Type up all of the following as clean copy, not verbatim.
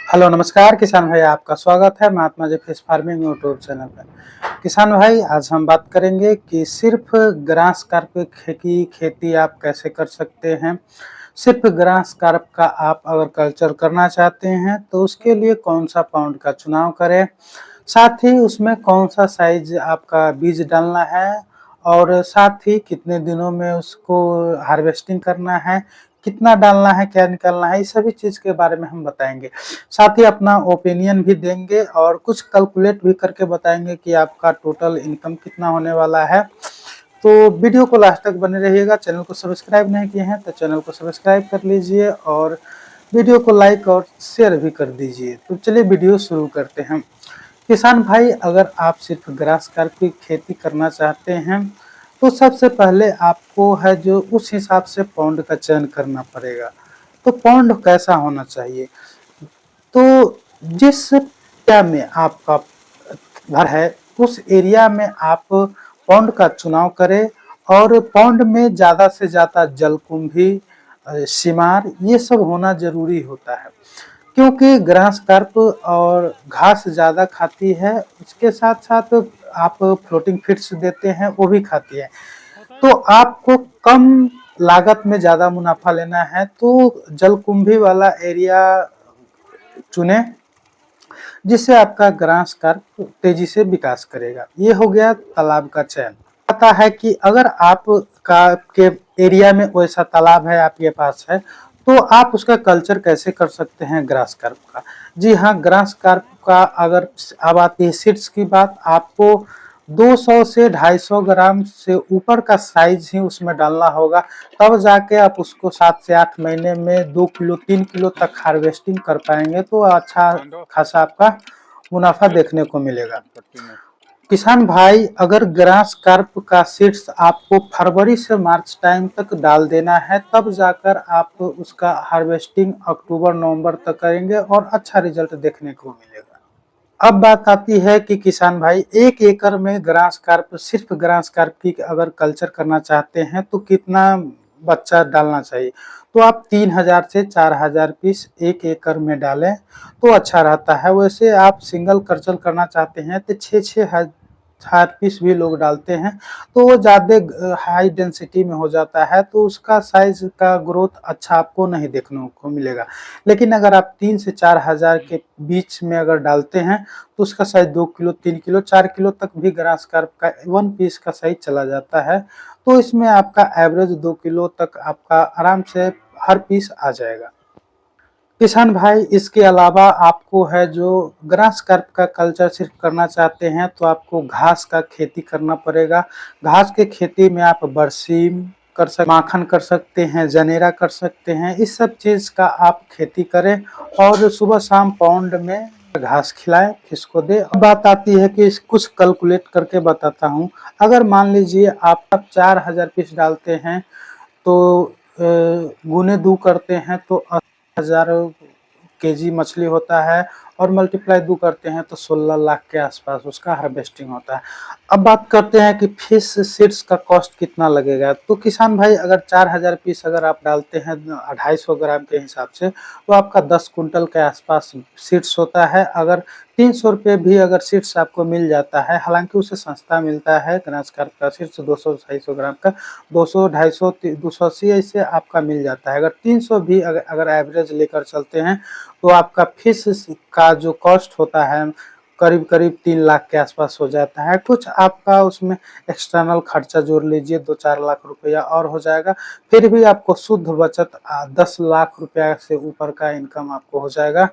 Hello नमस्कार किसान भाई, आपका स्वागत है Mahatma ji fish farming YouTube channel पर। किसान भाई, आज हम बात करेंगे कि सिर्फ ग्रास कार्प की खेती आप कैसे कर सकते हैं। सिर्फ ग्रास कार्प का आप अगर कल्चर करना चाहते हैं तो उसके लिए कौन सा पाउंड का चुनाव करें, साथ ही उसमें कौन सा साइज आपका बीज डालना है और साथ ही कितने दिनों में उसको हार्वेस्टिंग करना है, कितना डालना है, क्या निकालना है, इस सभी चीज़ के बारे में हम बताएंगे। साथ ही अपना ओपिनियन भी देंगे और कुछ कैलकुलेट भी करके बताएंगे कि आपका टोटल इनकम कितना होने वाला है। तो वीडियो को लास्ट तक बने रहिएगा। चैनल को सब्सक्राइब नहीं किए हैं तो चैनल को सब्सक्राइब कर लीजिए और वीडियो को लाइक और शेयर भी कर दीजिए। तो चलिए वीडियो शुरू करते हैं। किसान भाई, अगर आप सिर्फ ग्रास कार्प की खेती करना चाहते हैं तो सबसे पहले आपको है जो उस हिसाब से पौंड का चयन करना पड़ेगा। तो पौंड कैसा होना चाहिए, तो जिस एरिया में आपका घर है उस एरिया में आप पौंड का चुनाव करें और पौंड में ज़्यादा से ज़्यादा जलकुंभी, सीमार ये सब होना जरूरी होता है, क्योंकि ग्रास कार्प और घास ज़्यादा खाती है। उसके साथ साथ आप फ्लोटिंग फीड्स देते हैं वो भी खाती है। तो आपको कम लागत में ज़्यादा मुनाफा लेना है तो जलकुंभी वाला एरिया चुने, जिससे आपका ग्रास कार्प तेजी से विकास करेगा। ये हो गया तालाब का चयन। पता है कि अगर आपका के एरिया में वैसा तालाब है, आपके पास है, तो आप उसका कल्चर कैसे कर सकते हैं ग्रास कार्प का। जी हाँ, ग्रास कार्प का अगर अब आती है सीड्स की बात, आपको 200 से 250 ग्राम से ऊपर का साइज ही उसमें डालना होगा, तब जाके आप उसको 7 से 8 महीने में 2 किलो 3 किलो तक हार्वेस्टिंग कर पाएंगे, तो अच्छा खासा आपका मुनाफा देखने को मिलेगा। किसान भाई, अगर ग्रास कार्प का सीड्स आपको फरवरी से मार्च टाइम तक डाल देना है, तब जाकर आप उसका हार्वेस्टिंग अक्टूबर नवंबर तक करेंगे और अच्छा रिजल्ट देखने को मिलेगा। अब बात आती है कि किसान भाई, 1 एकड़ में ग्रास कार्प, सिर्फ ग्रास कार्प की अगर कल्चर करना चाहते हैं तो कितना बच्चा डालना चाहिए। तो आप 3000 से 4000 पीस 1 एकड़ में डालें तो अच्छा रहता है। वैसे आप सिंगल कल्चर करना चाहते हैं तो 6-6 हजार पीस भी लोग डालते हैं, तो वो ज़्यादा हाई डेंसिटी में हो जाता है, तो उसका साइज का ग्रोथ अच्छा आपको नहीं देखने को मिलेगा। लेकिन अगर आप 3 से 4000 के बीच में अगर डालते हैं तो उसका साइज 2 किलो 3 किलो 4 किलो तक भी ग्रास कार्प का 1 पीस का साइज चला जाता है। तो इसमें आपका एवरेज 2 किलो तक आपका आराम से हर पीस आ जाएगा। किसान भाई, इसके अलावा आपको है जो ग्रास कार्प का कल्चर सिर्फ करना चाहते हैं तो आपको घास का खेती करना पड़ेगा। घास के खेती में आप बरसीम कर सकते, माखन कर सकते हैं, जनेरा कर सकते हैं, इस सब चीज़ का आप खेती करें और सुबह शाम पौंड में घास खिलाएं, किसको दे। अब बात आती है कि कुछ कैलकुलेट करके बताता हूँ। अगर मान लीजिए आप 4000 पीस डालते हैं तो गुने 2 करते हैं तो 1000 केजी मछली होता है और मल्टीप्लाई 2 करते हैं तो 16 लाख के आसपास उसका हार्वेस्टिंग होता है। अब बात करते हैं कि फिश सीड्स का कॉस्ट कितना लगेगा। तो किसान भाई, अगर 4000 पीस अगर आप डालते हैं 250 ग्राम के हिसाब से, तो आपका 10 कुंटल के आसपास सीड्स होता है। अगर 300 रुपये भी अगर सीड्स आपको मिल जाता है, हालांकि उसे सस्ता मिलता है ग्रास कार्प का सीड्स 200-250 ग्राम का 200 250 280 ऐसे आपका मिल जाता है। अगर 300 भी अगर एवरेज लेकर चलते हैं तो आपका फिश का जो कॉस्ट होता है करीब करीब 3 लाख के आसपास हो जाता है। कुछ आपका उसमें एक्सटर्नल खर्चा जोड़ लीजिए 2-4 लाख रुपया और हो जाएगा, फिर भी आपको शुद्ध बचत 10 लाख रुपया से ऊपर का इनकम आपको हो जाएगा।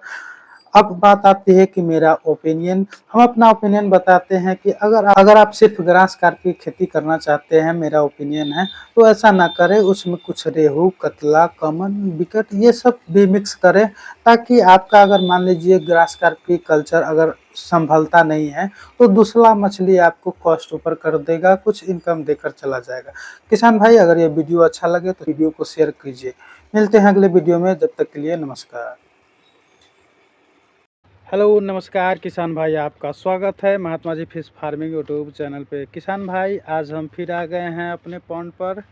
अब बात आती है कि मेरा ओपिनियन, हम अपना ओपिनियन बताते हैं कि अगर आप सिर्फ ग्रास कार्प की खेती करना चाहते हैं, मेरा ओपिनियन है, तो ऐसा ना करें। उसमें कुछ रेहू, कतला, कमन, बिकट ये सब भी मिक्स करें, ताकि आपका अगर मान लीजिए ग्रास कार्प की कल्चर अगर संभलता नहीं है तो दूसरा मछली आपको कॉस्ट ऊपर कर देगा, कुछ इनकम देकर चला जाएगा। किसान भाई, अगर ये वीडियो अच्छा लगे तो वीडियो को शेयर कीजिए। मिलते हैं अगले वीडियो में, जब तक के लिए नमस्कार। हेलो नमस्कार किसान भाई, आपका स्वागत है Mahatma ji fish farming YouTube channel पे। किसान भाई, आज हम फिर आ गए हैं अपने पॉन्ड पर,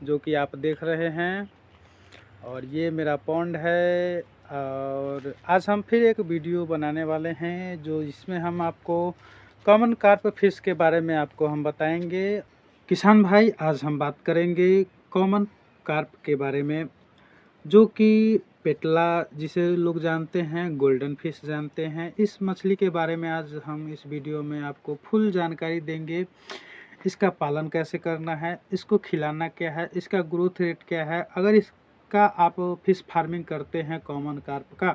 जो कि आप देख रहे हैं। और ये मेरा पॉन्ड है, और आज हम फिर एक वीडियो बनाने वाले हैं जो इसमें हम आपको कॉमन कार्प फिश के बारे में आपको हम बताएंगे। किसान भाई, आज हम बात करेंगे कॉमन कार्प के बारे में, जो कि पेटला जिसे लोग जानते हैं, गोल्डन फिश जानते हैं। इस मछली के बारे में आज हम इस वीडियो में आपको फुल जानकारी देंगे। इसका पालन कैसे करना है, इसको खिलाना क्या है, इसका ग्रोथ रेट क्या है। अगर इसका आप फिश फार्मिंग करते हैं कॉमन कार्प का,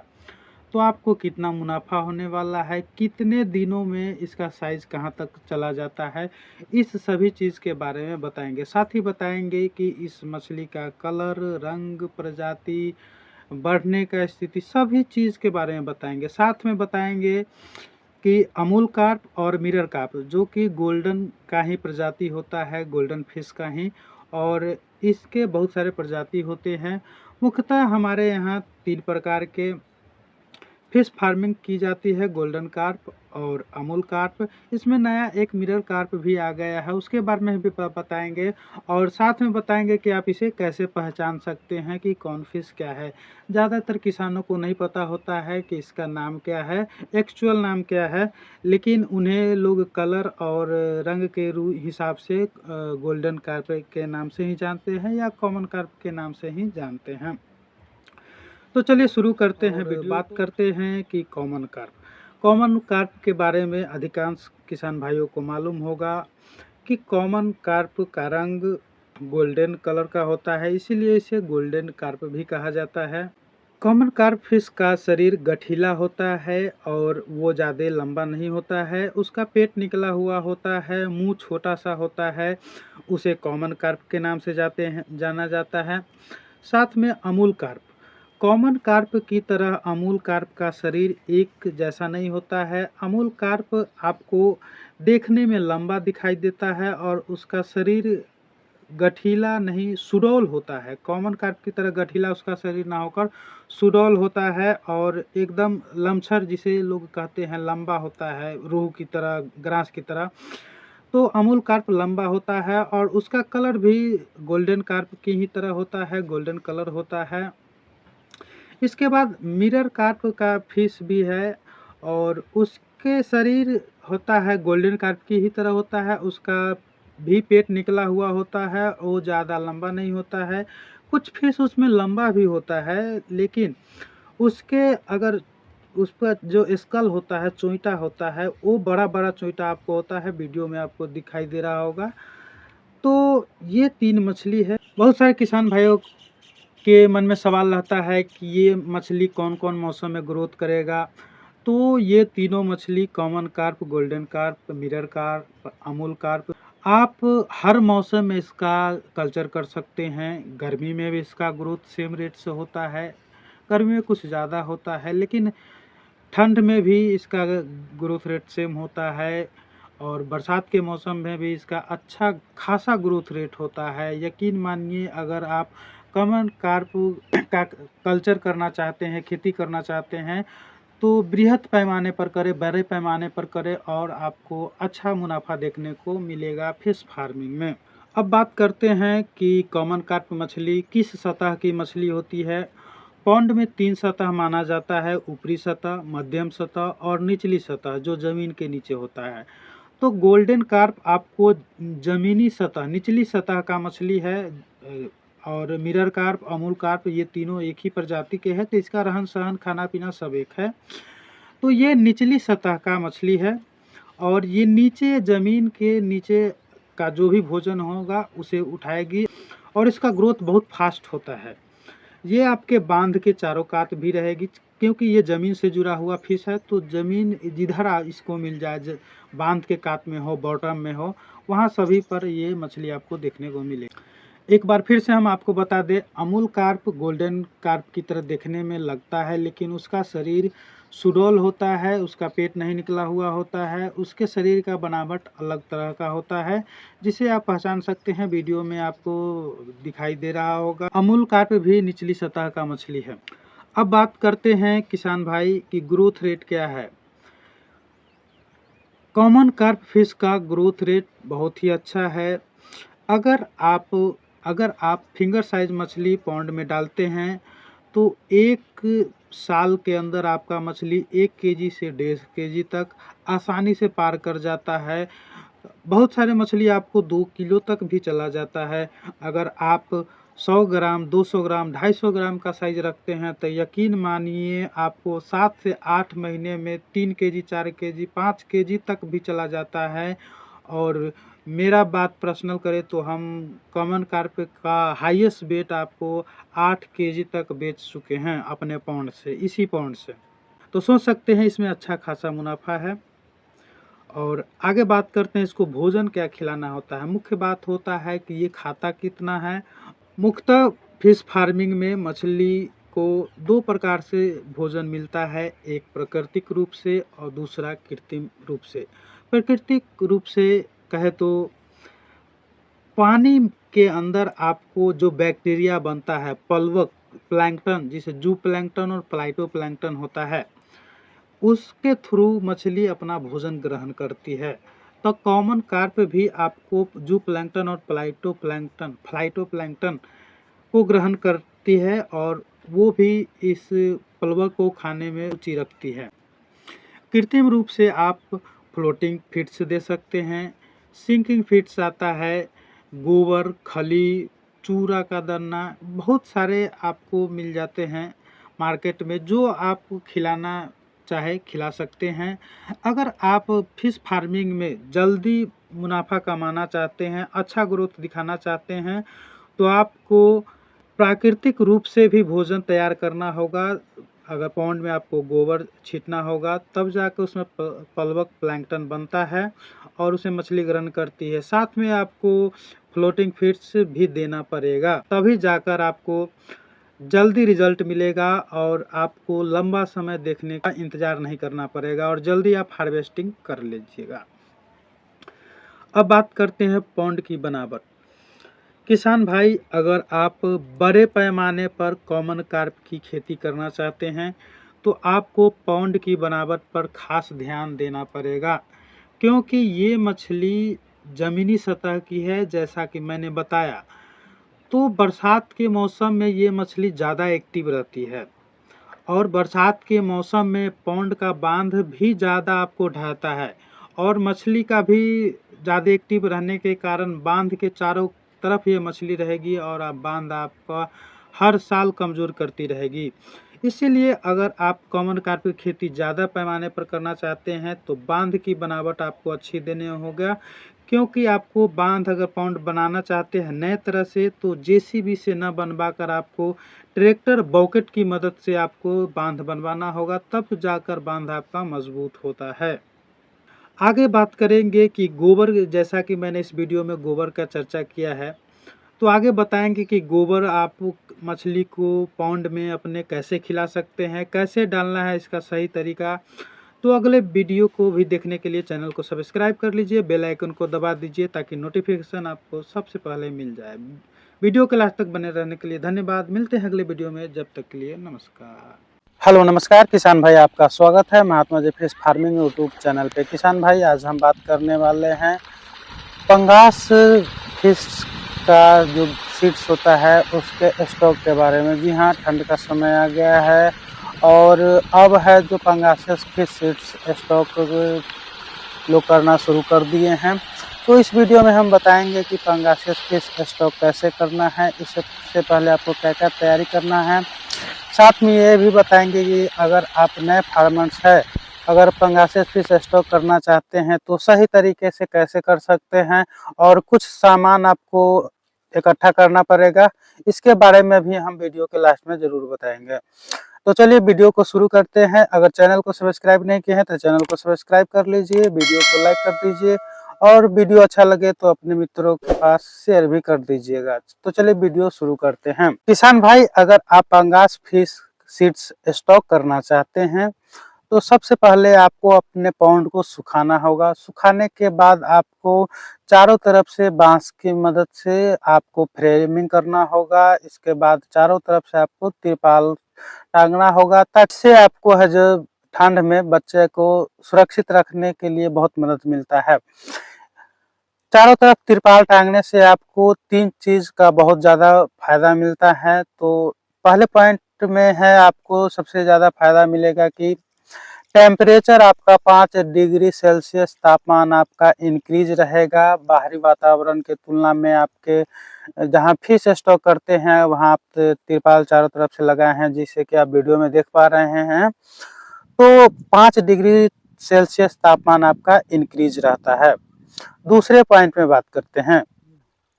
तो आपको कितना मुनाफा होने वाला है, कितने दिनों में इसका साइज कहाँ तक चला जाता है, इस सभी चीज़ के बारे में बताएंगे। साथ ही बताएंगे कि इस मछली का कलर, रंग, प्रजाति, बढ़ने का स्थिति, सभी चीज़ के बारे में बताएंगे। साथ में बताएंगे कि अमूल कार्प और मिरर कार्प, जो कि गोल्डन का ही प्रजाति होता है, गोल्डन फिश का ही, और इसके बहुत सारे प्रजाति होते हैं। मुख्यतः हमारे यहाँ 3 प्रकार के फिश फार्मिंग की जाती है, गोल्डन कार्प और अमूल कार्प। इसमें नया एक मिरर कार्प भी आ गया है, उसके बारे में भी बताएंगे। और साथ में बताएंगे कि आप इसे कैसे पहचान सकते हैं कि कौन फिश क्या है। ज़्यादातर किसानों को नहीं पता होता है कि इसका नाम क्या है, एक्चुअल नाम क्या है, लेकिन उन्हें लोग कलर और रंग के हिसाब से गोल्डन कार्प के नाम से ही जानते हैं या कॉमन कार्प के नाम से ही जानते हैं। तो चलिए शुरू करते हैं वीडियो। बात करते हैं कि कॉमन कार्प के बारे में अधिकांश किसान भाइयों को मालूम होगा कि कॉमन कार्प का रंग गोल्डन कलर का होता है, इसीलिए इसे गोल्डन कार्प भी कहा जाता है। कॉमन कार्प फिश का शरीर गठीला होता है और वो ज़्यादा लंबा नहीं होता है। उसका पेट निकला हुआ होता है, मुंह छोटा सा होता है, उसे कॉमन कार्प के नाम से जाना जाता है। साथ में अमूल कार्प, कॉमन कार्प की तरह अमूल कार्प का शरीर एक जैसा नहीं होता है। अमूल कार्प आपको देखने में लंबा दिखाई देता है और उसका शरीर गठीला नहीं, सुडौल होता है। कॉमन कार्प की तरह गठीला उसका शरीर ना होकर सुडौल होता है और एकदम लमसर, जिसे लोग कहते हैं, लंबा होता है, रोहू की तरह, ग्रास की तरह। तो अमूल कार्प लंबा होता है और उसका कलर भी गोल्डन कार्प की ही तरह होता है, गोल्डन कलर होता है। इसके बाद मिरर कार्प का फिश भी है और उसके शरीर होता है गोल्डन कार्प की ही तरह होता है। उसका भी पेट निकला हुआ होता है, वो ज़्यादा लंबा नहीं होता है। कुछ फिश उसमें लंबा भी होता है, लेकिन उसके अगर उस पर जो स्कल होता है, चोइटा होता है, वो बड़ा बड़ा चोइटा आपको होता है, वीडियो में आपको दिखाई दे रहा होगा। तो ये 3 मछली है। बहुत सारे किसान भाइयों के मन में सवाल रहता है कि ये मछली कौन कौन मौसम में ग्रोथ करेगा। तो ये तीनों मछली, common carp, golden carp, mirror carp, Amul carp, आप हर मौसम में इसका कल्चर कर सकते हैं। गर्मी में भी इसका ग्रोथ सेम रेट से होता है, गर्मी में कुछ ज़्यादा होता है, लेकिन ठंड में भी इसका ग्रोथ रेट सेम होता है और बरसात के मौसम में भी इसका अच्छा खासा ग्रोथ रेट होता है। यकीन मानिए, अगर आप कॉमन कार्प का कल्चर करना चाहते हैं, खेती करना चाहते हैं, तो बृहद पैमाने पर करें, बड़े पैमाने पर करें और आपको अच्छा मुनाफा देखने को मिलेगा फिश फार्मिंग में। अब बात करते हैं कि कॉमन कार्प मछली किस सतह की मछली होती है। पॉन्ड में 3 सतह माना जाता है, ऊपरी सतह, मध्यम सतह और निचली सतह, जो ज़मीन के नीचे होता है। तो गोल्डन कार्प आपको ज़मीनी सतह, निचली सतह का मछली है, और मिरर कार्प, अमूल कार्प, ये तीनों एक ही प्रजाति के हैं, तो इसका रहन सहन, खाना पीना सब एक है। तो ये निचली सतह का मछली है और ये नीचे, ज़मीन के नीचे का जो भी भोजन होगा उसे उठाएगी और इसका ग्रोथ बहुत फास्ट होता है। ये आपके बांध के चारों कात भी रहेगी, क्योंकि ये ज़मीन से जुड़ा हुआ फिश है। तो ज़मीन जिधर इसको मिल जाए, बांध के कात में हो, बॉटम में हो, वहाँ सभी पर ये मछली आपको देखने को मिलेगी। एक बार फिर से हम आपको बता दें, अमूल कार्प गोल्डन कार्प की तरह देखने में लगता है, लेकिन उसका शरीर सुडौल होता है, उसका पेट नहीं निकला हुआ होता है, उसके शरीर का बनावट अलग तरह का होता है, जिसे आप पहचान सकते हैं, वीडियो में आपको दिखाई दे रहा होगा। अमूल कार्प भी निचली सतह का मछली है। अब बात करते हैं किसान भाई कि ग्रोथ रेट क्या है। कॉमन कार्प फिश का ग्रोथ रेट बहुत ही अच्छा है। अगर आप फिंगर साइज मछली पॉन्ड में डालते हैं, तो एक साल के अंदर आपका मछली 1 केजी से 1.5 केजी तक आसानी से पार कर जाता है। बहुत सारे मछली आपको 2 किलो तक भी चला जाता है। अगर आप 100 ग्राम, 200 ग्राम, 250 ग्राम का साइज़ रखते हैं तो यकीन मानिए आपको 7 से 8 महीने में 3 केजी, 4 केजी, 5 केजी तक भी चला जाता है। और मेरा बात पर्सनल करें तो हम कॉमन कार्प का हाईएस्ट वेट आपको 8 केजी तक बेच चुके हैं अपने पॉन्ड से, इसी पॉन्ड से। तो सोच सकते हैं इसमें अच्छा खासा मुनाफा है। और आगे बात करते हैं इसको भोजन क्या खिलाना होता है। मुख्य बात होता है कि ये खाता कितना है। मुख्यतः फिश फार्मिंग में मछली को 2 प्रकार से भोजन मिलता है, एक प्राकृतिक रूप से और दूसरा कृत्रिम रूप से। प्राकृतिक रूप से कहे तो पानी के अंदर आपको जो बैक्टीरिया बनता है, प्लवक प्लैंकटन, जिसे जू प्लैंकटन और प्लाइटो प्लैंकटन होता है, उसके थ्रू मछली अपना भोजन ग्रहण करती है। तो कॉमन कार्प भी आपको जू प्लैंकटन और फ्लाइटो प्लैंकटन को ग्रहण करती है और वो भी इस प्लवक को खाने में रुचि रखती है। कृत्रिम रूप से आप फ्लोटिंग फीड्स दे सकते हैं। सिंकिंग फीड्स आता है, गोबर, खली, चूरा का दाना, बहुत सारे आपको मिल जाते हैं मार्केट में, जो आप खिलाना चाहे खिला सकते हैं। अगर आप फिश फार्मिंग में जल्दी मुनाफा कमाना चाहते हैं, अच्छा ग्रोथ दिखाना चाहते हैं, तो आपको प्राकृतिक रूप से भी भोजन तैयार करना होगा। अगर पॉन्ड में आपको गोबर छींटना होगा तब जाकर उसमें प्लवक प्लैंकटन बनता है और उसे मछली ग्रहण करती है। साथ में आपको फ्लोटिंग फीड्स भी देना पड़ेगा, तभी जाकर आपको जल्दी रिजल्ट मिलेगा और आपको लंबा समय देखने का इंतजार नहीं करना पड़ेगा और जल्दी आप हार्वेस्टिंग कर लीजिएगा। अब बात करते हैं पॉन्ड की बनावट। किसान भाई, अगर आप बड़े पैमाने पर कॉमन कार्प की खेती करना चाहते हैं तो आपको पॉन्ड की बनावट पर खास ध्यान देना पड़ेगा, क्योंकि ये मछली ज़मीनी सतह की है। जैसा कि मैंने बताया, तो बरसात के मौसम में ये मछली ज़्यादा एक्टिव रहती है और बरसात के मौसम में पॉन्ड का बांध भी ज़्यादा आपको ढाता है और मछली का भी ज़्यादा एक्टिव रहने के कारण बांध के चारों तरफ ये मछली रहेगी और आप बांध आपका हर साल कमज़ोर करती रहेगी। इसीलिए अगर आप कॉमन कार्प की खेती ज़्यादा पैमाने पर करना चाहते हैं तो बांध की बनावट आपको अच्छी देने होगा, क्योंकि आपको बांध अगर पॉन्ड बनाना चाहते हैं नए तरह से तो जेसीबी से न बनवा कर आपको ट्रैक्टर बॉकेट की मदद से आपको बांध बनवाना होगा, तब जाकर बांध आपका मजबूत होता है। आगे बात करेंगे कि गोबर, जैसा कि मैंने इस वीडियो में गोबर का चर्चा किया है, तो आगे बताएंगे कि गोबर आप मछली को पॉन्ड में अपने कैसे खिला सकते हैं, कैसे डालना है, इसका सही तरीका। तो अगले वीडियो को भी देखने के लिए चैनल को सब्सक्राइब कर लीजिए, बेल आइकन को दबा दीजिए ताकि नोटिफिकेशन आपको सबसे पहले मिल जाए। वीडियो के लास्ट तक बने रहने के लिए धन्यवाद। मिलते हैं अगले वीडियो में, जब तक के लिए नमस्कार। हेलो नमस्कार किसान भाई, आपका स्वागत है Mahatma ji fish farming YouTube channel पे। किसान भाई, आज हम बात करने वाले हैं पंगास फिश का जो सीड्स होता है उसके स्टॉक के बारे में। जी हाँ, ठंड का समय आ गया है और अब है जो पंगासियस फिश सीड्स स्टॉक लोग करना शुरू कर दिए हैं। तो इस वीडियो में हम बताएंगे कि पंगासियस फिश स्टॉक कैसे करना है, इससे पहले आपको क्या क्या तैयारी करना है। साथ में ये भी बताएंगे कि अगर आप नए फार्मर्स है, अगर पंगासियस फिश स्टॉक करना चाहते हैं तो सही तरीके से कैसे कर सकते हैं और कुछ सामान आपको इकट्ठा करना पड़ेगा, इसके बारे में भी हम वीडियो के लास्ट में ज़रूर बताएंगे। तो चलिए वीडियो को शुरू करते हैं। अगर चैनल को सब्सक्राइब नहीं किए हैं तो चैनल को सब्सक्राइब कर लीजिए, वीडियो को लाइक कर दीजिए और वीडियो अच्छा लगे तो अपने मित्रों के पास शेयर भी कर दीजिएगा। तो चलिए वीडियो शुरू करते हैं। किसान भाई, अगर आप पंगास फिश सीड्स स्टॉक करना चाहते हैं तो सबसे पहले आपको अपने पॉन्ड को सुखाना होगा। सुखाने के बाद आपको चारों तरफ से बांस की मदद से आपको फ्रेमिंग करना होगा। इसके बाद चारों तरफ से आपको तिरपाल टांगना होगा, ताकि से आपको है जो ठंड में बच्चे को सुरक्षित रखने के लिए बहुत मदद मिलता है। चारों तरफ तिरपाल टांगने से आपको 3 चीज का बहुत ज्यादा फायदा मिलता है। तो पहले पॉइंट पॉइंट में है आपको सबसे ज़्यादा फायदा मिलेगा कि टेम्परेचर आपका 5 डिग्री सेल्सियस तापमान आपका इंक्रीज रहेगा। बाहरी वातावरण के तुलना में आपके जहाँ फिश स्टॉक करते हैं वहाँ आप तिरपाल चारों तरफ से लगाए हैं, जिससे कि आप वीडियो में देख पा रहे हैं। तो 5 डिग्री सेल्सियस तापमान आपका इंक्रीज रहता है। दूसरे पॉइंट में बात करते हैं,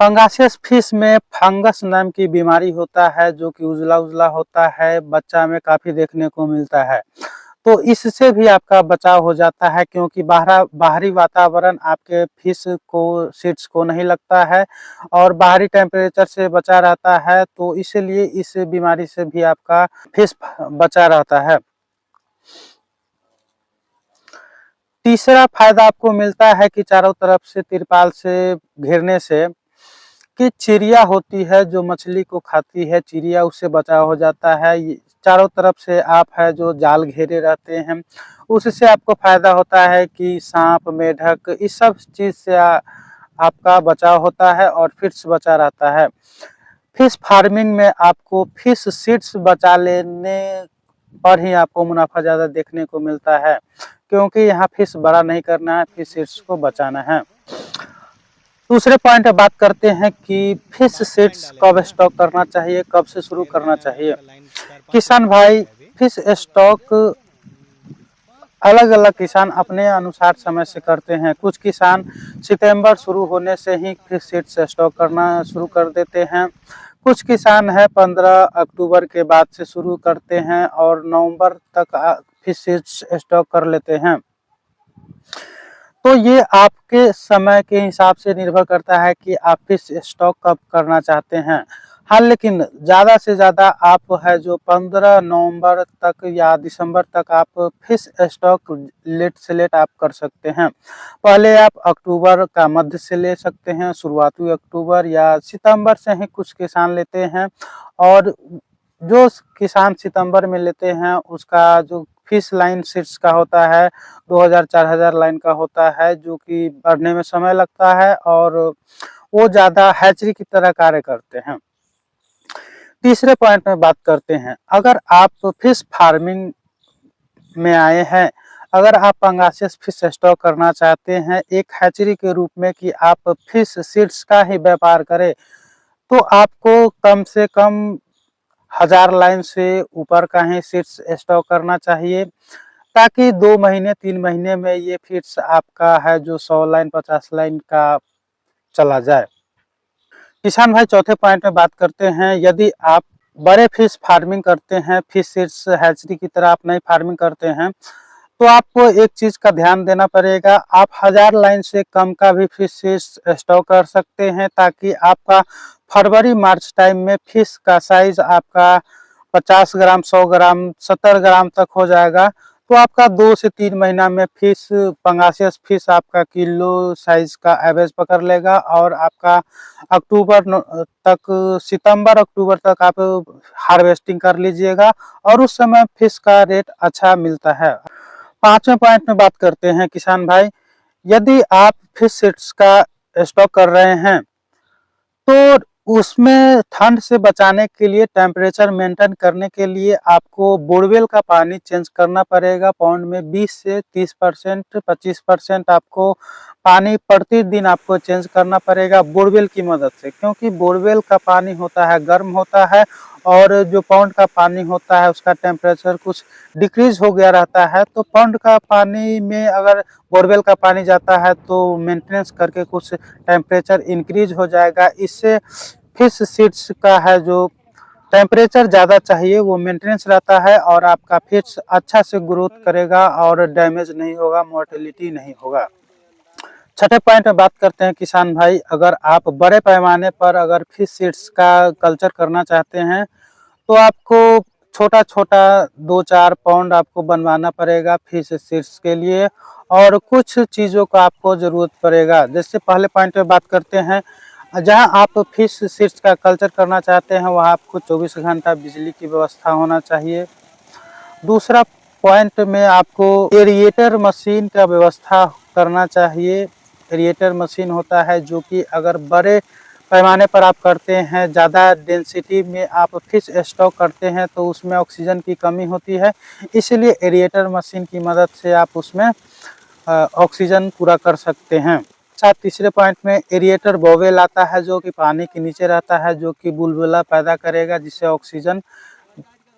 पंगासियस फिश में फंगस नाम की बीमारी होता है जो कि उजला उजला होता है, बच्चा में काफ़ी देखने को मिलता है। तो इससे भी आपका बचाव हो जाता है, क्योंकि बाहरी वातावरण आपके फिश को सीड्स को नहीं लगता है और बाहरी टेम्परेचर से बचा रहता है, तो इसलिए इस बीमारी से भी आपका फिश बचा रहता है। तीसरा फायदा आपको मिलता है कि चारों तरफ से तिरपाल से घेरने से कि चिड़िया होती है जो मछली को खाती है, चिड़िया उससे बचाव हो जाता है। चारों तरफ से आप है जो जाल घेरे रहते हैं, उससे आपको फायदा होता है कि सांप, मेढक इस सब चीज से आपका बचाव होता है और फिश बचा रहता है। फिश फार्मिंग में आपको फिश सीड्स बचा लेने पर ही आपको मुनाफा ज़्यादा देखने को मिलता है, क्योंकि यहाँ फिश बड़ा नहीं करना है, फिश सीड्स को बचाना है। दूसरे पॉइंट बात करते हैं कि फिश सीड्स कब स्टॉक करना चाहिए, कब से शुरू करना चाहिए। किसान भाई, फिश स्टॉक अलग अलग किसान अपने अनुसार समय से करते हैं। कुछ किसान सितंबर शुरू होने से ही फिश सीड्स स्टॉक करना शुरू कर देते हैं। कुछ किसान है 15 अक्टूबर के बाद से शुरू करते हैं और नवंबर तक फिश सीड्स स्टॉक कर लेते हैं। तो ये आपके समय के हिसाब से निर्भर करता है कि आप फिश स्टॉक कब करना चाहते हैं। हाँ, लेकिन ज़्यादा से ज़्यादा आप है जो 15 नवंबर तक या दिसंबर तक आप फिश स्टॉक लेट से लेट आप कर सकते हैं। पहले आप अक्टूबर का मध्य से ले सकते हैं, शुरुआती अक्टूबर या सितंबर से ही कुछ किसान लेते हैं, और जो किसान सितंबर में लेते हैं उसका जो फिश लाइन सीड्स का होता है 2000-4000 लाइन का होता है, जो कि बढ़ने में समय लगता है और वो ज़्यादा हैचरी की तरह कार्य करते हैं। तीसरे पॉइंट में बात करते हैं, अगर आप फिश फार्मिंग में आए हैं, अगर आप पंगासियस फिश स्टॉक करना चाहते हैं एक हैचरी के रूप में कि आप फिश सीड्स का ही व्यापार करें, तो आपको कम से कम 1000 लाइन से ऊपर का ही सीड्स स्टॉक करना चाहिए, ताकि 2 महीने 3 महीने में ये फिश आपका है जो 100 लाइन 50 लाइन का चला जाए। किसान भाई, चौथे पॉइंट में बात करते हैं, यदि आप बड़े फिश फार्मिंग करते हैं, फिश सीड्स हैचरी की तरह आप नई फार्मिंग करते हैं, तो आपको एक चीज का ध्यान देना पड़ेगा, आप 1000 लाइन से कम का भी फिश स्टॉक कर सकते हैं, ताकि आपका फरवरी मार्च टाइम में फिश का साइज आपका 50 ग्राम 100 ग्राम 70 ग्राम तक हो जाएगा। तो आपका 2 से 3 महीना में फिश पंगासियस फिश आपका किलो साइज का एवरेज पकड़ लेगा और आपका अक्टूबर तक सितंबर अक्टूबर तक आप हार्वेस्टिंग कर लीजिएगा और उस समय फिश का रेट अच्छा मिलता है। पांचवें पॉइंट में बात करते हैं किसान भाई, यदि आप फिश सीड्स का स्टॉक कर रहे हैं तो उसमें ठंड से बचाने के लिए, टेम्परेचर मेंटेन करने के लिए आपको बोरवेल का पानी चेंज करना पड़ेगा। पौंड में 20 से 30% 25% आपको पानी प्रतिदिन आपको चेंज करना पड़ेगा बोरवेल की मदद से, क्योंकि बोरवेल का पानी होता है गर्म होता है और जो पौंड का पानी होता है उसका टेम्परेचर कुछ डिक्रीज हो गया रहता है। तो पौंड का पानी में अगर बोरवेल का पानी जाता है तो मेंटेनेंस करके कुछ टेम्परेचर इंक्रीज हो जाएगा। इससे फिश सीड्स का है जो टेम्परेचर ज़्यादा चाहिए वो मेंटेनेंस रहता है और आपका फिश अच्छा से ग्रोथ करेगा और डैमेज नहीं होगा, मोर्टेलिटी नहीं होगा। छठे पॉइंट में बात करते हैं किसान भाई, अगर आप बड़े पैमाने पर अगर फिश सीड्स का कल्चर करना चाहते हैं तो आपको छोटा छोटा 2-4 पौंड आपको बनवाना पड़ेगा फिश सीड्स के लिए, और कुछ चीज़ों का आपको ज़रूरत पड़ेगा। जैसे पहले पॉइंट पे बात करते हैं, जहां आप फिश सीड्स का कल्चर करना चाहते हैं वहां आपको 24 घंटा बिजली की व्यवस्था होना चाहिए। दूसरा पॉइंट में आपको एरिएटर मशीन का व्यवस्था करना चाहिए। एरिएटर मशीन होता है जो कि अगर बड़े पैमाने पर आप करते हैं, ज़्यादा डेंसिटी में आप फिश स्टॉक करते हैं तो उसमें ऑक्सीजन की कमी होती है। इसीलिए एरिएटर मशीन की मदद से आप उसमें ऑक्सीजन पूरा कर सकते हैं। साथ तीसरे पॉइंट में एरिएटर बोवेल आता है जो कि पानी के नीचे रहता है, जो कि बुलबुला पैदा करेगा जिससे ऑक्सीजन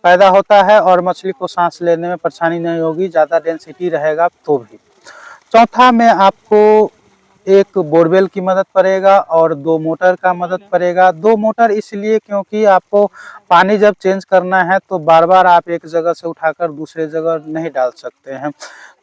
पैदा होता है और मछली को सांस लेने में परेशानी नहीं होगी, ज़्यादा डेंसिटी रहेगा तो भी। चौथा में आपको एक बोरवेल की मदद पड़ेगा और 2 मोटर का मदद पड़ेगा। 2 मोटर इसलिए क्योंकि आपको पानी जब चेंज करना है तो बार-बार आप एक जगह से उठाकर दूसरे जगह नहीं डाल सकते हैं।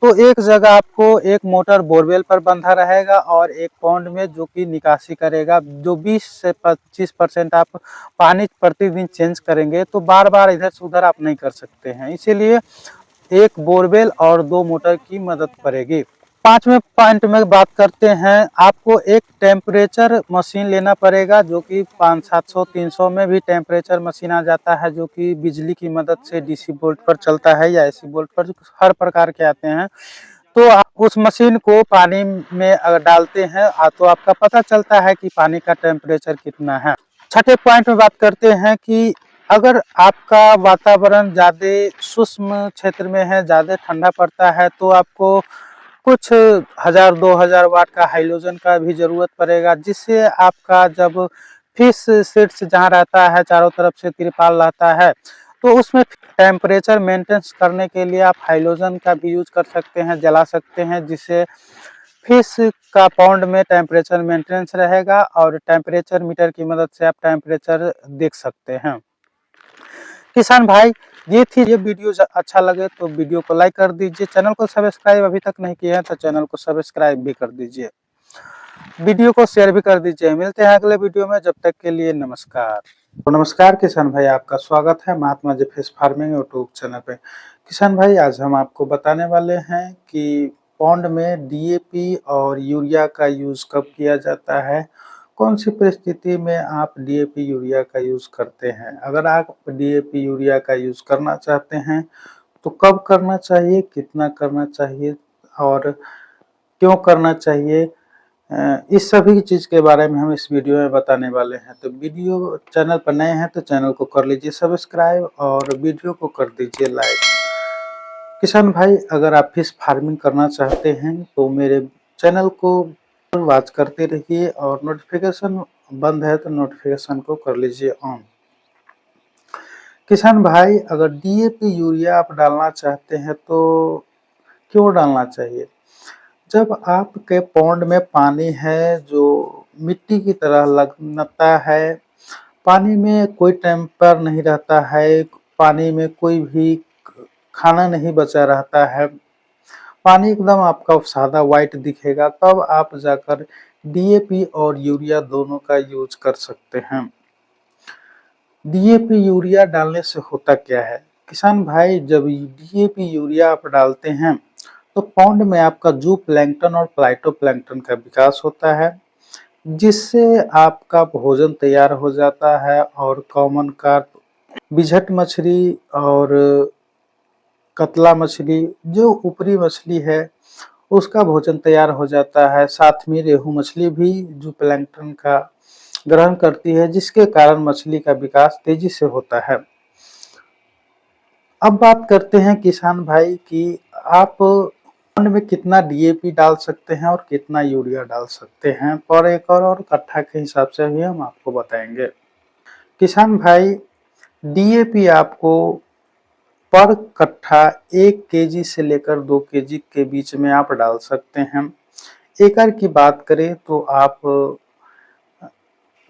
तो एक जगह आपको एक मोटर बोरवेल पर बंधा रहेगा और एक पॉन्ड में जो कि निकासी करेगा। जो 20 से 25% आप पानी प्रतिदिन चेंज करेंगे तो बार-बार इधर से उधर आप नहीं कर सकते हैं। इसीलिए एक बोरवेल और 2 मोटर की मदद पड़ेगी। 5वें पॉइंट में बात करते हैं, आपको एक टेम्परेचर मशीन लेना पड़ेगा जो कि 500-700-300 में भी टेम्परेचर मशीन आ जाता है, जो कि बिजली की मदद से डीसी वोल्ट पर चलता है या एसी वोल्ट पर, हर प्रकार के आते हैं। तो आप उस मशीन को पानी में अगर डालते हैं तो आपका पता चलता है कि पानी का टेम्परेचर कितना है। छठे पॉइंट में बात करते हैं कि अगर आपका वातावरण ज़्यादा शुष्क क्षेत्र में है, ज़्यादा ठंडा पड़ता है तो आपको कुछ 1000-2000 वाट का हाइलोजन का भी ज़रूरत पड़ेगा, जिससे आपका जब फिश सीड्स जहाँ रहता है चारों तरफ से तिरपाल रहता है तो उसमें टेम्परेचर मेंटेन करने के लिए आप हाइलोजन का भी यूज कर सकते हैं, जला सकते हैं, जिससे फिश का पॉन्ड में टेम्परेचर मेंटेनेंस रहेगा और टेम्परेचर मीटर की मदद से आप टेम्परेचर देख सकते हैं। किसान भाई, ये थी ये वीडियो अच्छा लगे तो वीडियो को लाइक कर दीजिए, चैनल को सब्सक्राइब अभी तक नहीं किया है तो चैनल को सब्सक्राइब भी कर दीजिए, वीडियो को शेयर भी कर दीजिए। मिलते हैं अगले वीडियो में, जब तक के लिए नमस्कार। तो नमस्कार किसान भाई, आपका स्वागत है Mahatma ji fish farming YouTube channel पे। किसान भाई, आज हम आपको बताने वाले हैं कि पॉन्ड में डीएपी और यूरिया का यूज कब किया जाता है, कौन सी परिस्थिति में आप डीएपी यूरिया का यूज करते हैं। अगर आप डीएपी यूरिया का यूज करना चाहते हैं तो कब करना चाहिए, कितना करना चाहिए और क्यों करना चाहिए, इस सभी चीज़ के बारे में हम इस वीडियो में बताने वाले हैं। तो वीडियो चैनल पर नए हैं तो चैनल को कर लीजिए सब्सक्राइब और वीडियो को कर दीजिए लाइक। किसान भाई, अगर आप फिश फार्मिंग करना चाहते हैं तो मेरे चैनल को वॉच करते रहिए और नोटिफिकेशन बंद है तो नोटिफिकेशन को कर लीजिए ऑन। किसान भाई, अगर डीएपी यूरिया आप डालना चाहते हैं तो क्यों डालना चाहिए। जब आपके पॉन्ड में पानी है जो मिट्टी की तरह लगता है, पानी में कोई टेम्पर नहीं रहता है, पानी में कोई भी खाना नहीं बचा रहता है, पानी एकदम आपका सादा व्हाइट दिखेगा, तब आप जाकर डीएपी और यूरिया दोनों का यूज कर सकते हैं। डीएपी यूरिया डालने से होता क्या है किसान भाई, जब डीएपी यूरिया आप डालते हैं तो पॉन्ड में आपका जू प्लैंकटन और प्लाइटोप्लैंकटन का विकास होता है, जिससे आपका भोजन तैयार हो जाता है और कॉमन कार्प, बिझट मछली और कतला मछली जो ऊपरी मछली है उसका भोजन तैयार हो जाता है। साथ में रेहू मछली भी जू प्लैंकटन का ग्रहण करती है, जिसके कारण मछली का विकास तेजी से होता है। अब बात करते हैं किसान भाई कि आप पॉन्ड में कितना डीएपी डाल सकते हैं और कितना यूरिया डाल सकते हैं, पर एकड़ और कट्ठा के हिसाब से भी हम आपको बताएंगे। किसान भाई, डीएपी आपको पर कट्ठा 1 केजी से लेकर 2 केजी के बीच में आप डाल सकते हैं। एकड़ की बात करें तो आप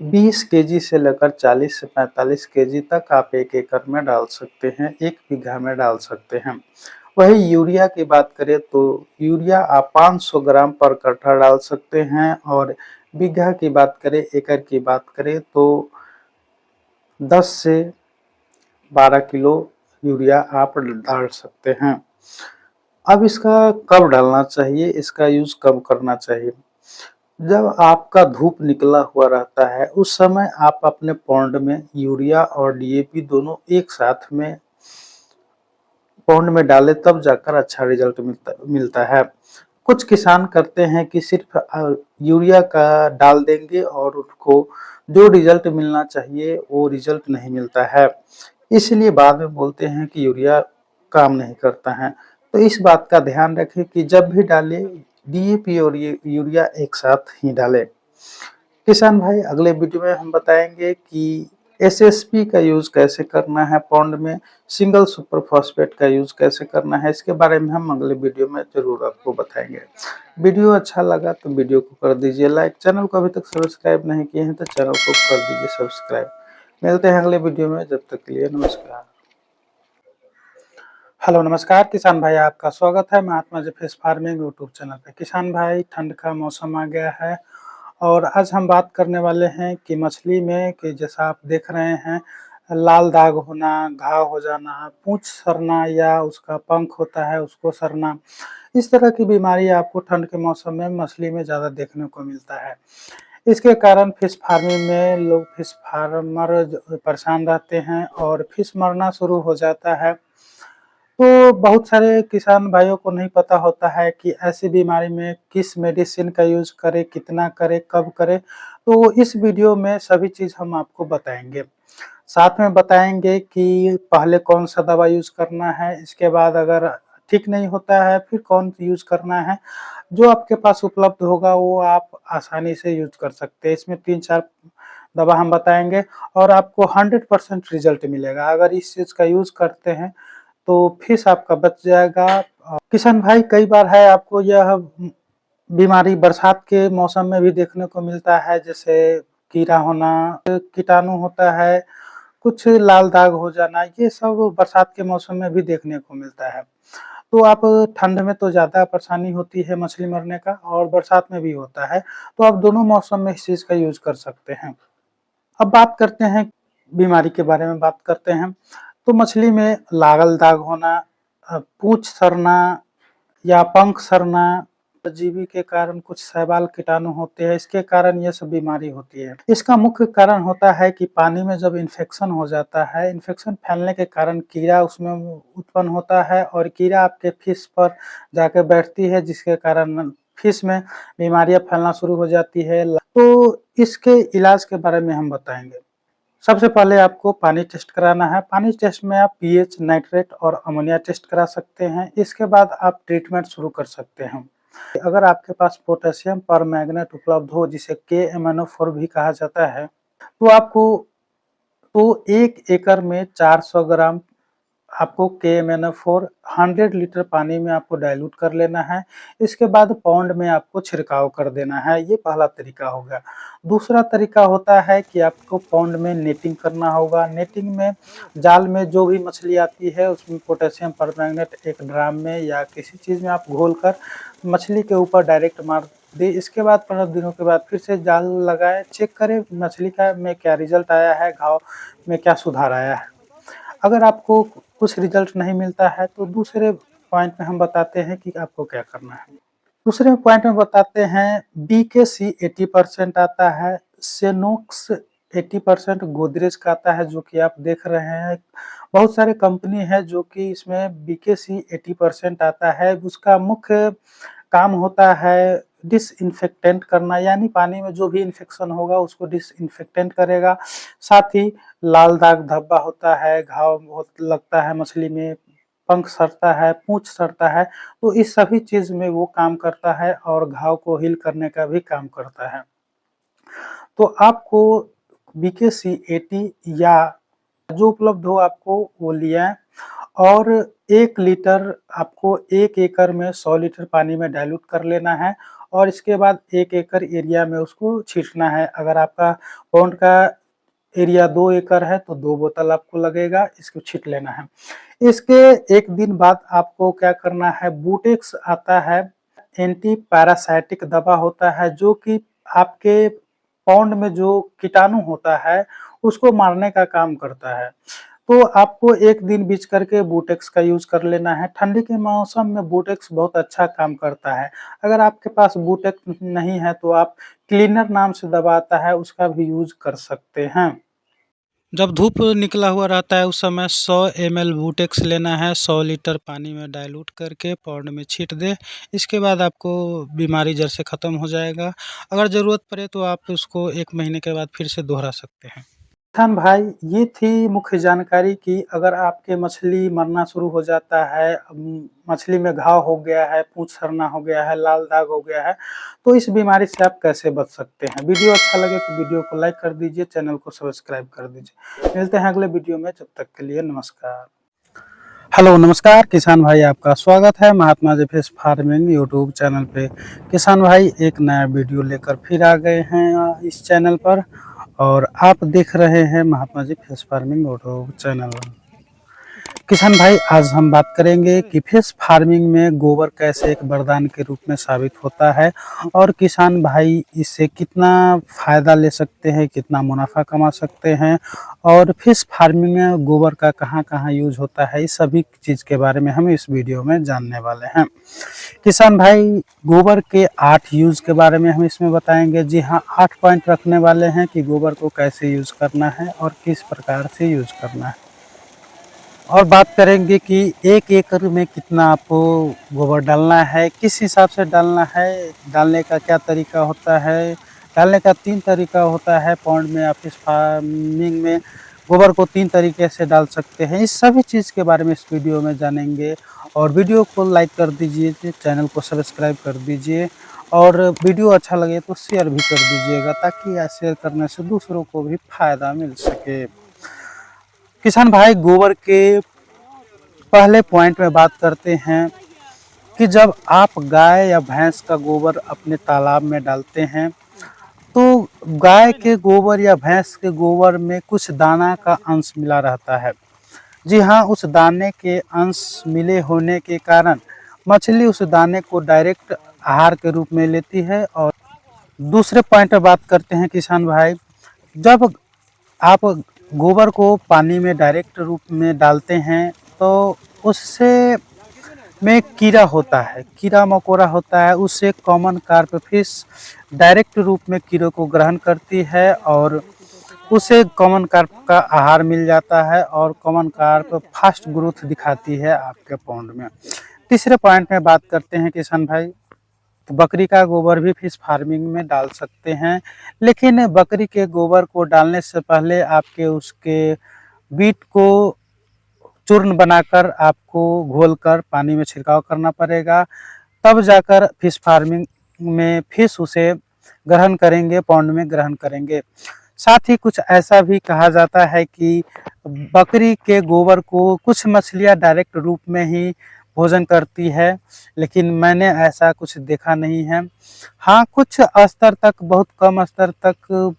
20 केजी से लेकर 40 से 45 केजी तक आप 1 एकड़ में डाल सकते हैं, 1 बीघा में डाल सकते हैं। वही यूरिया की बात करें तो यूरिया आप 500 ग्राम पर कट्ठा डाल सकते हैं और बीघा की बात करें, एकड़ की बात करें तो 10 से 12 किलो यूरिया आप डाल सकते हैं। अब इसका कब डालना चाहिए, इसका यूज कब करना चाहिए। जब आपका धूप निकला हुआ रहता है उस समय आप अपने पॉन्ड में यूरिया और डीएपी दोनों एक साथ में पॉन्ड में डालें, तब जाकर अच्छा रिजल्ट मिलता है। कुछ किसान करते हैं कि सिर्फ यूरिया का डाल देंगे और उसको जो रिजल्ट मिलना चाहिए वो रिजल्ट नहीं मिलता है। इसलिए बाद में बोलते हैं कि यूरिया काम नहीं करता है। तो इस बात का ध्यान रखें कि जब भी डालें डीएपी और ये यूरिया एक साथ ही डालें। किसान भाई अगले वीडियो में हम बताएंगे कि एसएसपी का यूज कैसे करना है पॉन्ड में, सिंगल सुपर फॉस्फेट का यूज कैसे करना है, इसके बारे में हम अगले वीडियो में जरूर आपको बताएंगे। वीडियो अच्छा लगा तो वीडियो को कर दीजिए लाइक, चैनल को अभी तक सब्सक्राइब नहीं किए हैं तो चैनल को कर दीजिए सब्सक्राइब। मिलते हैं अगले वीडियो में, जब तक के लिए नमस्कार। हेलो नमस्कार किसान भाई, आपका स्वागत है Mahatma ji fish farming YouTube channel पे। किसान भाई ठंड का मौसम आ गया है और आज हम बात करने वाले हैं कि मछली में कि जैसा आप देख रहे हैं लाल दाग होना, घाव हो जाना, पूंछ सड़ना या उसका पंख होता है उसको सड़ना, इस तरह की बीमारी आपको ठंड के मौसम में मछली में ज़्यादा देखने को मिलता है। इसके कारण फिश फार्मिंग में लोग, फिश फार्मर परेशान रहते हैं और फिश मरना शुरू हो जाता है। तो बहुत सारे किसान भाइयों को नहीं पता होता है कि ऐसी बीमारी में किस मेडिसिन का यूज़ करें, कितना करें, कब करें। तो इस वीडियो में सभी चीज़ हम आपको बताएँगे। साथ में बताएँगे कि पहले कौन-सा दवा यूज़ करना है, इसके बाद अगर ठीक नहीं होता है फिर कौन यूज़ करना है। जो आपके पास उपलब्ध होगा वो आप आसानी से यूज़ कर सकते हैं। इसमें 3-4 दवा हम बताएँगे और आपको 100% रिज़ल्ट मिलेगा। अगर इस चीज़ का यूज़ करते हैं तो फिश आपका बच जाएगा। किसान भाई कई बार है आपको यह बीमारी बरसात के मौसम में भी देखने को मिलता है, जैसे कीड़ा होना, कीटाणु होता है, कुछ लाल दाग हो जाना, ये सब बरसात के मौसम में भी देखने को मिलता है। तो आप ठंड में तो ज़्यादा परेशानी होती है मछली मरने का और बरसात में भी होता है, तो आप दोनों मौसम में इस चीज़ का यूज़ कर सकते हैं। अब बात करते हैं बीमारी के बारे में बात करते हैं। तो मछली में लाल दाग होना, पूँछ सड़ना या पंख सड़ना, परजीवी के कारण कुछ शैवाल कीटाणु होते हैं, इसके कारण ये सब बीमारी होती है। इसका मुख्य कारण होता है कि पानी में जब इन्फेक्शन हो जाता है, इन्फेक्शन फैलने के कारण कीड़ा उसमें उत्पन्न होता है और कीड़ा आपके फिश पर जाकर बैठती है, जिसके कारण फिश में बीमारियाँ फैलना शुरू हो जाती है। तो इसके इलाज के बारे में हम बताएँगे। सबसे पहले आपको पानी टेस्ट कराना है। पानी टेस्ट में आप पीएच, नाइट्रेट और अमोनिया टेस्ट करा सकते हैं। इसके बाद आप ट्रीटमेंट शुरू कर सकते हैं। अगर आपके पास पोटेशियम परमैंगनेट उपलब्ध हो, जिसे KMnO4 भी कहा जाता है, तो आपको 1 एकड़ में 400 ग्राम आपको KMnO4 100 लीटर पानी में आपको डाइल्यूट कर लेना है। इसके बाद पॉन्ड में आपको छिड़काव कर देना है, ये पहला तरीका हो गया। दूसरा तरीका होता है कि आपको पॉन्ड में नेटिंग करना होगा। नेटिंग में जाल में जो भी मछली आती है उसमें पोटेशियम परमैंगनेट एक ड्राम में या किसी चीज़ में आप घोलकर मछली के ऊपर डायरेक्ट मार दें। इसके बाद 15 दिनों के बाद फिर से जाल लगाएँ, चेक करें मछली का में क्या रिज़ल्ट आया है, घाव में क्या सुधार आया है। अगर आपको कुछ रिजल्ट नहीं मिलता है तो दूसरे पॉइंट में हम बताते हैं कि आपको क्या करना है। दूसरे पॉइंट में बताते हैं BKC 80% आता है, सेनोक्स 80%, गोदरेज का आता है जो कि आप देख रहे हैं। बहुत सारे कंपनी है जो कि इसमें BKC 80% आता है। उसका मुख्य काम होता है डिसइंफेक्टेंट करना, यानी पानी में जो भी इन्फेक्शन होगा उसको डिसइंफेक्टेंट करेगा। साथ ही लाल दाग धब्बा होता है, घाव बहुत लगता है मछली में, पंख सड़ता है, पूँछ सड़ता है, तो इस सभी चीज़ में वो काम करता है और घाव को हील करने का भी काम करता है। तो आपको BKC 80 या जो उपलब्ध हो आपको वो लिया और 1 लीटर आपको 1 एकड़ में 100 लीटर पानी में डाइल्यूट कर लेना है और इसके बाद 1 एकड़ एरिया में उसको छींटना है। अगर आपका पॉन्ड का एरिया 2 एकड़ है तो 2 बोतल आपको लगेगा, इसको छींट लेना है। इसके 1 दिन बाद आपको क्या करना है, बूटेक्स आता है, एंटी पैरासाइटिक दवा होता है जो कि आपके पॉन्ड में जो कीटाणु होता है उसको मारने का काम करता है। तो आपको 1 दिन बीच करके बूटेक्स का यूज़ कर लेना है। ठंडी के मौसम में बूटेक्स बहुत अच्छा काम करता है। अगर आपके पास बूटेक्स नहीं है तो आप क्लीनर नाम से दवा आता है उसका भी यूज़ कर सकते हैं। जब धूप निकला हुआ रहता है उस समय 100 ml बूटेक्स लेना है, 100 लीटर पानी में डाइल्यूट करके पौध में छींट दें। इसके बाद आपको बीमारी जड़ से ख़त्म हो जाएगा। अगर ज़रूरत पड़े तो आप उसको 1 महीने के बाद फिर से दोहरा सकते हैं। किसान भाई, ये थी मुख्य जानकारी कि अगर आपके मछली मरना शुरू हो जाता है, मछली में घाव हो गया है, पूँछ सड़ना हो गया है, लाल दाग हो गया है, तो इस बीमारी से आप कैसे बच सकते हैं। वीडियो अच्छा लगे तो वीडियो को लाइक कर दीजिए, चैनल को सब्सक्राइब कर दीजिए। मिलते हैं अगले वीडियो में, जब तक के लिए नमस्कार। हेलो नमस्कार किसान भाई, आपका स्वागत है Mahatma ji fish farming YouTube channel पे। किसान भाई, एक नया वीडियो लेकर फिर आ गए हैं इस चैनल पर, और आप देख रहे हैं Mahatma ji fish farming YouTube channel. किसान भाई, आज हम बात करेंगे कि फिश फार्मिंग में गोबर कैसे एक वरदान के रूप में साबित होता है, और किसान भाई इससे कितना फ़ायदा ले सकते हैं, कितना मुनाफा कमा सकते हैं, और फिश फार्मिंग में गोबर का कहाँ-कहाँ यूज होता है, इस सभी चीज़ के बारे में हम इस वीडियो में जानने वाले हैं। किसान भाई, गोबर के 8 यूज़ के बारे में हम इसमें बताएंगे। जी हाँ, 8 पॉइंट रखने वाले हैं कि गोबर को कैसे यूज़ करना है और किस प्रकार से यूज़ करना है, और बात करेंगे कि 1 एकड़ में कितना आपको गोबर डालना है, किस हिसाब से डालना है, डालने का क्या तरीका होता है। डालने का 3 तरीका होता है पॉन्ड में या फिश फार्मिंग में। गोबर को 3 तरीके से डाल सकते हैं। इस सभी चीज़ के बारे में इस वीडियो में जानेंगे, और वीडियो को लाइक कर दीजिए, चैनल को सब्सक्राइब कर दीजिए, और वीडियो अच्छा लगे तो शेयर भी कर दीजिएगा, ताकि शेयर करने से दूसरों को भी फ़ायदा मिल सके। किसान भाई, गोबर के पहले पॉइंट में बात करते हैं कि जब आप गाय या भैंस का गोबर अपने तालाब में डालते हैं, तो गाय के गोबर या भैंस के गोबर में कुछ दाना का अंश मिला रहता है। जी हाँ, उस दाने के अंश मिले होने के कारण मछली उस दाने को डायरेक्ट आहार के रूप में लेती है। और दूसरे पॉइंट पे बात करते हैं किसान भाई, जब आप गोबर को पानी में डायरेक्ट रूप में डालते हैं, तो उससे में कीड़ा होता है, कीड़ा मकोड़ा होता है, उससे कॉमन कार्प फिश डायरेक्ट रूप में कीड़ों को ग्रहण करती है, और उसे कॉमन कार्प का आहार मिल जाता है, और कॉमन कार्प फास्ट ग्रोथ दिखाती है आपके पॉन्ड में। तीसरे पॉइंट में बात करते हैं किसान भाई, तो बकरी का गोबर भी फिश फार्मिंग में डाल सकते हैं, लेकिन बकरी के गोबर को डालने से पहले आपके उसके बीट को चूर्ण बनाकर आपको घोलकर पानी में छिड़काव करना पड़ेगा, तब जाकर फिश फार्मिंग में फिश उसे ग्रहण करेंगे, पॉन्ड में ग्रहण करेंगे। साथ ही कुछ ऐसा भी कहा जाता है कि बकरी के गोबर को कुछ मछलियां डायरेक्ट रूप में ही भोजन करती है, लेकिन मैंने ऐसा कुछ देखा नहीं है। हाँ, कुछ स्तर तक, बहुत कम स्तर तक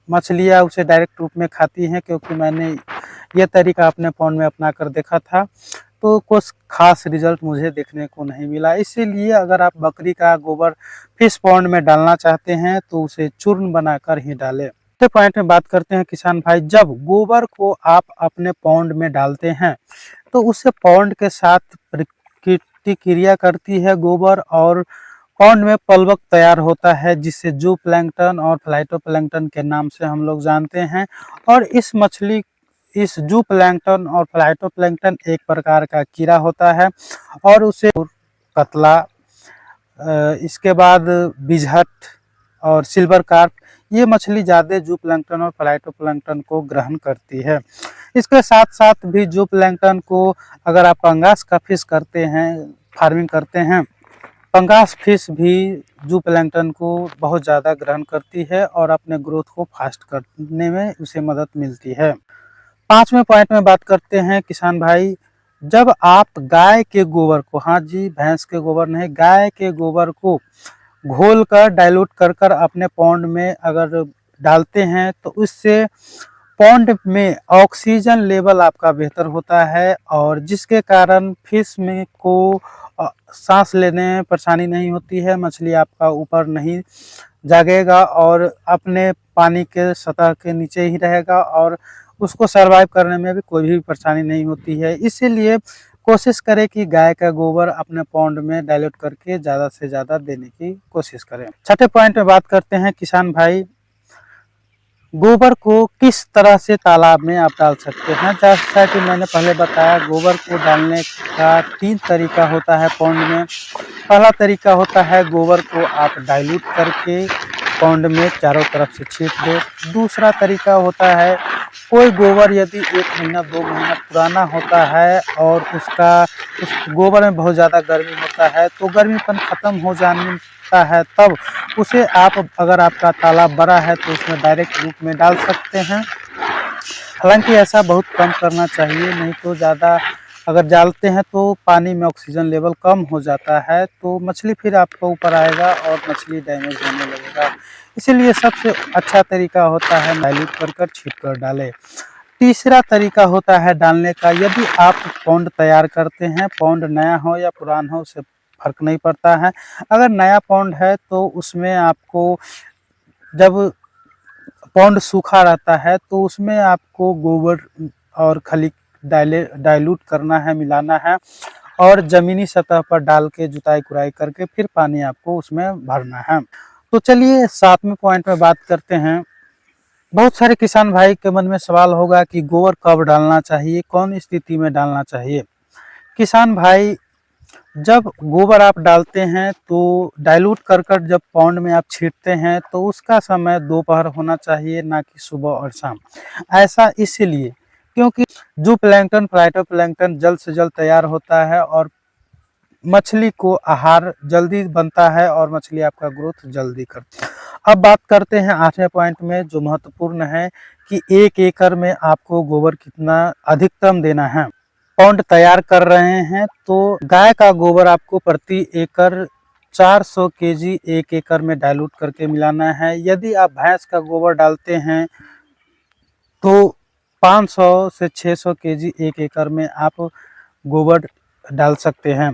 मछलियाँ उसे डायरेक्ट रूप में खाती हैं, क्योंकि मैंने ये तरीका अपने पॉन्ड में अपना कर देखा था, तो कुछ खास रिजल्ट मुझे देखने को नहीं मिला। इसीलिए अगर आप बकरी का गोबर फिश पॉन्ड में डालना चाहते हैं तो उसे चूर्ण बनाकर ही डालें। अगले पॉइंट में बात करते हैं किसान भाई, जब गोबर को आप अपने पॉन्ड में डालते हैं तो उससे पॉन्ड के साथ प्रतिक्रिया करती है गोबर, और पॉन्ड में प्लवक तैयार होता है, जिससे जू प्लैंकटन और फ्लाइटोप्लैंकटन के नाम से हम लोग जानते हैं। और इस जू प्लैंकटन और फ्लाइटोप्लैंकटन एक प्रकार का कीड़ा होता है, और उसे कतला, इसके बाद बिझट और सिल्वर कार्प, ये मछली ज़्यादा जू प्लैंकटन और फ्लाइटोप्लैंकटन को ग्रहण करती है। इसके साथ साथ भी जू प्लैंकटन को, अगर आप पंगास का फिश करते हैं, फार्मिंग करते हैं, पंगास फिश भी जू प्लैंकटन को बहुत ज़्यादा ग्रहण करती है, और अपने ग्रोथ को फास्ट करने में उसे मदद मिलती है। 5वें पॉइंट में बात करते हैं किसान भाई, जब आप गाय के गोबर को, हाँ जी, भैंस के गोबर नहीं, गाय के गोबर को घोल कर डाइल्यूट कर कर अपने पॉन्ड में अगर डालते हैं, तो उससे पॉन्ड में ऑक्सीजन लेवल आपका बेहतर होता है, और जिसके कारण फिश में को सांस लेने में परेशानी नहीं होती है, मछली आपका ऊपर नहीं जागेगा और अपने पानी के सतह के नीचे ही रहेगा, और उसको सर्वाइव करने में भी कोई भी परेशानी नहीं होती है। इसीलिए कोशिश करें कि गाय का गोबर अपने पॉन्ड में डाइल्यूट करके ज़्यादा से ज़्यादा देने की कोशिश करें। छठे पॉइंट में बात करते हैं किसान भाई, गोबर को किस तरह से तालाब में आप डाल सकते हैं। जैसा कि मैंने पहले बताया, गोबर को डालने का 3 तरीका होता है पॉन्ड में। पहला तरीका होता है गोबर को आप डाइल्यूट करके पॉन्ड में चारों तरफ से छींट दें। दूसरा तरीका होता है, कोई गोबर यदि 1 महीना 2 महीना पुराना होता है और उस गोबर में बहुत ज़्यादा गर्मी होता है, तो गर्मीपन ख़त्म हो जाता है, तब उसे आप, अगर आपका तालाब बड़ा है तो उसमें डायरेक्ट रूप में डाल सकते हैं। हालांकि ऐसा बहुत कम करना चाहिए, नहीं तो ज़्यादा अगर डालते हैं तो पानी में ऑक्सीजन लेवल कम हो जाता है, तो मछली फिर आपको ऊपर आएगा और मछली डैमेज होने लगेगा। इसीलिए सबसे अच्छा तरीका होता है डाइल्यूट कर छींट कर डालें। तीसरा तरीका होता है डालने का, यदि आप पॉन्ड तैयार करते हैं, पॉन्ड नया हो या पुराना हो उससे फ़र्क नहीं पड़ता है। अगर नया पॉन्ड है तो उसमें आपको, जब पॉन्ड सूखा रहता है तो उसमें आपको गोबर और खली डाइल्यूट करना है, मिलाना है और ज़मीनी सतह पर डाल के जुताई कुराई करके फिर पानी आपको उसमें भरना है। तो चलिए 7वें पॉइंट में बात करते हैं। बहुत सारे किसान भाई के मन में सवाल होगा कि गोबर कब डालना चाहिए, कौन स्थिति में डालना चाहिए। किसान भाई, जब गोबर आप डालते हैं तो डाइल्यूट कर जब पॉन्ड में आप छींटते हैं तो उसका समय दोपहर होना चाहिए, ना कि सुबह और शाम। ऐसा इसलिए क्योंकि जो प्लैंकटन, फाइटोप्लैंक्टन जल्द से जल्द तैयार होता है और मछली को आहार जल्दी बनता है और मछली आपका ग्रोथ जल्दी करती है। अब बात करते हैं 8वें पॉइंट में, जो महत्वपूर्ण है कि 1 एकड़ में आपको गोबर कितना अधिकतम देना है। पॉन्ड तैयार कर रहे हैं तो गाय का गोबर आपको प्रति एकड़ 400 केजी 1 एकड़ में डाइल्यूट करके मिलाना है। यदि आप भैंस का गोबर डालते हैं तो 500 से 600 केजी 1 एकड़ में आप गोबर डाल सकते हैं।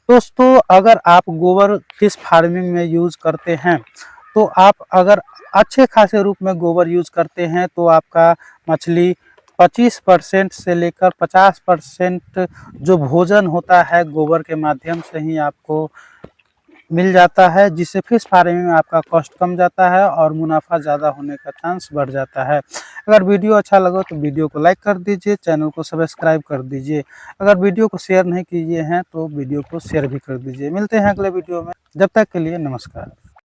दोस्तों, अगर आप गोबर फिश फार्मिंग में यूज़ करते हैं तो आप अगर अच्छे खासे रूप में गोबर यूज़ करते हैं तो आपका मछली 25% से लेकर 50% जो भोजन होता है गोबर के माध्यम से ही आपको मिल जाता है, जिससे फिश फार्मिंग में आपका कॉस्ट कम जाता है और मुनाफा ज़्यादा होने का चांस बढ़ जाता है। अगर वीडियो अच्छा लगा तो वीडियो को लाइक कर दीजिए, चैनल को सब्सक्राइब कर दीजिए। अगर वीडियो को शेयर नहीं किए हैं तो वीडियो को शेयर भी कर दीजिए। मिलते हैं अगले वीडियो में, जब तक के लिए नमस्कार।